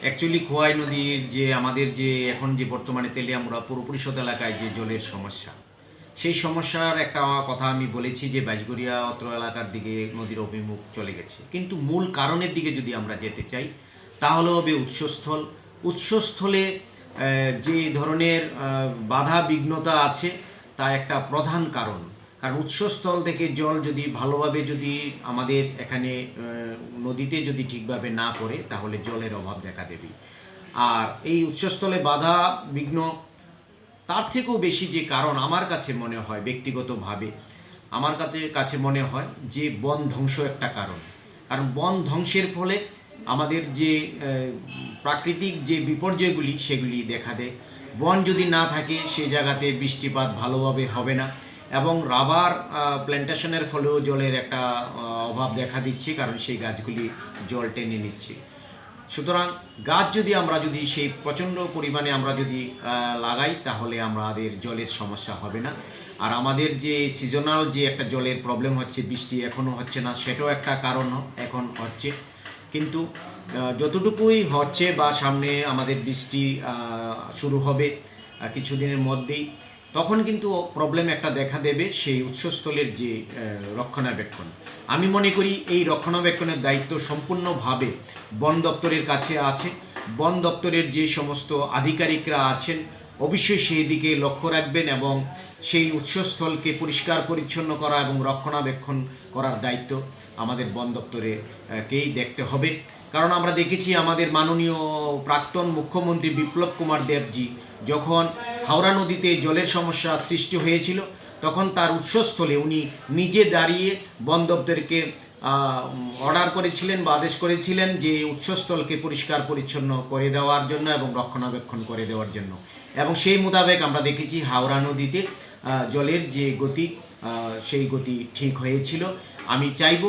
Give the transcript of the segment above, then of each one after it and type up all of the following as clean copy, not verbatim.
Actually Khowai নদীর যে আমাদের যে এখন যে বর্তমানে তেলিয়ামুড়া পৌর পরিষদ এলাকায় যে জলের সমস্যা, সেই সমস্যার একটা কথা আমি বলেছি যে বাইশগড়িয়া অত্র এলাকার দিকে নদীর অভিমুখ চলে গেছে। কিন্তু মূল কারণের দিকে যদি আমরা যেতে চাই তাহলে হবে উৎসস্থল। উৎসস্থলে যে ধরনের বাধা বিঘ্নতা আছে তা একটা প্রধান কারণ। কারণ উৎসস্থল থেকে জল যদি ভালোভাবে যদি আমাদের এখানে নদীতে যদি ঠিকভাবে না পড়ে তাহলে জলের অভাব দেখা দেবে। আর এই উৎসস্থলে বাধা বিঘ্ন তার থেকেও বেশি যে কারণ আমার কাছে মনে হয় ব্যক্তিগতভাবে আমার কাছে মনে হয় যে বন ধ্বংস একটা কারণ। কারণ বন ধ্বংসের ফলে আমাদের যে প্রাকৃতিক যে বিপর্যয়গুলি সেগুলি দেখা দেয়। বন যদি না থাকে সে জায়গাতে বৃষ্টিপাত ভালোভাবে হবে না এবং রাবার প্ল্যান্টেশনের ফলেও জলের একটা অভাব দেখা দিচ্ছে, কারণ সেই গাছগুলি জল টেনে নিচ্ছে। সুতরাং গাছ যদি আমরা যদি সেই প্রচণ্ড পরিমাণে আমরা যদি লাগাই তাহলে আমাদের জলের সমস্যা হবে না। আর আমাদের যে সিজনাল যে একটা জলের প্রবলেম হচ্ছে, বৃষ্টি এখনও হচ্ছে না, সেটাও একটা কারণ এখন হচ্ছে। কিন্তু যতটুকুই হচ্ছে বা সামনে আমাদের বৃষ্টি শুরু হবে কিছুদিনের মধ্যেই, তখন কিন্তু প্রবলেম একটা দেখা দেবে সেই উৎসস্থলের যে রক্ষণাবেক্ষণ। আমি মনে করি এই রক্ষণাবেক্ষণের দায়িত্ব সম্পূর্ণভাবে বন দপ্তরের কাছে আছে। বন দপ্তরের যে সমস্ত আধিকারিকরা আছেন অবশ্যই সেই দিকে লক্ষ্য রাখবেন এবং সেই উৎসস্থলকে পরিষ্কার পরিচ্ছন্ন করা এবং রক্ষণাবেক্ষণ করার দায়িত্ব আমাদের বন দপ্তরেকেই দেখতে হবে। কারণ আমরা দেখেছি আমাদের মাননীয় প্রাক্তন মুখ্যমন্ত্রী বিপ্লব কুমার দেবজি যখন হাওড়া নদীতে জলের সমস্যা সৃষ্টি হয়েছিল তখন তার উৎসস্থলে উনি নিজে দাঁড়িয়ে বন দপ্তরকে অর্ডার করেছিলেন বা আদেশ করেছিলেন যে উৎসস্থলকে পরিষ্কার পরিচ্ছন্ন করে দেওয়ার জন্য এবং রক্ষণাবেক্ষণ করে দেওয়ার জন্য। এবং সেই মোতাবেক আমরা দেখেছি হাওড়া নদীতে জলের যে গতি সেই গতি ঠিক হয়েছিল। আমি চাইব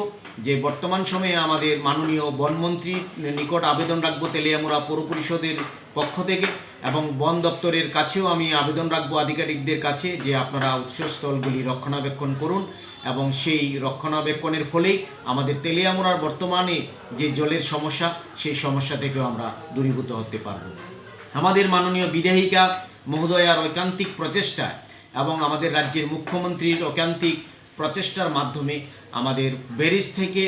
যে বর্তমান সময়ে আমাদের মাননীয় বনমন্ত্রীর নিকট আবেদন রাখবো তেলিয়ামুড়া পৌর পরিষদের পক্ষ থেকে, এবং বন দপ্তরের কাছেও আমি আবেদন রাখবো আধিকারিকদের কাছে যে আপনারা উৎসস্থলগুলি রক্ষণাবেক্ষণ করুন এবং সেই রক্ষণাবেক্ষণের ফলেই আমাদের তেলিয়ামুড়ার বর্তমানে যে জলের সমস্যা সেই সমস্যা থেকেও আমরা দূরীভূত হতে পারব। আমাদের মাননীয় বিধায়িকা মহোদয়ার ঐকান্তিক প্রচেষ্টা এবং আমাদের রাজ্যের মুখ্যমন্ত্রীর ঐকান্তিক প্রচেষ্টার মাধ্যমে আমাদের ব্যারেজ থেকে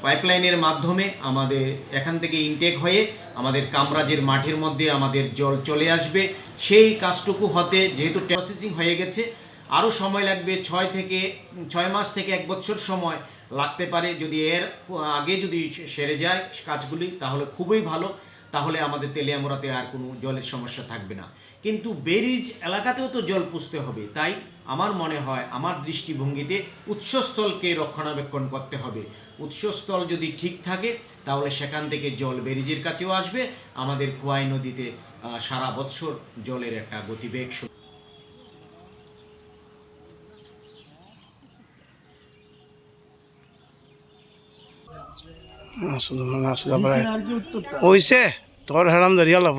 পাইপলাইনের মাধ্যমে আমাদের এখান থেকে ইনটেক হয়ে আমাদের কামরাজের মাঠের মধ্যে আমাদের জল চলে আসবে। সেই কাজটুকু হতে যেহেতু প্রসেসিং হয়ে গেছে, আরও সময় লাগবে 6 মাস থেকে 1 বছর সময় লাগতে পারে। যদি এর আগে যদি সেরে যায় কাজগুলি তাহলে খুবই ভালো, তাহলে আমাদের তেলিয়ামুড়াতে আর কোনো জলের সমস্যা থাকবে না। কিন্তু ব্যারেজ এলাকাতেও তো জল পুষতে হবে, তাই আমার মনে হয় আমার দৃষ্টিভঙ্গিতে উৎসস্থলকে রক্ষণাবেক্ষণ করতে হবে। উৎসস্থল যদি ঠিক থাকে তাহলে সেখান থেকে জল ব্যারেজের কাছেও আসবে, আমাদের খোয়াই নদীতে সারা বছর জলের একটা গতিবেগ। হইছে তোর হেরাম ধরিয়া লাভ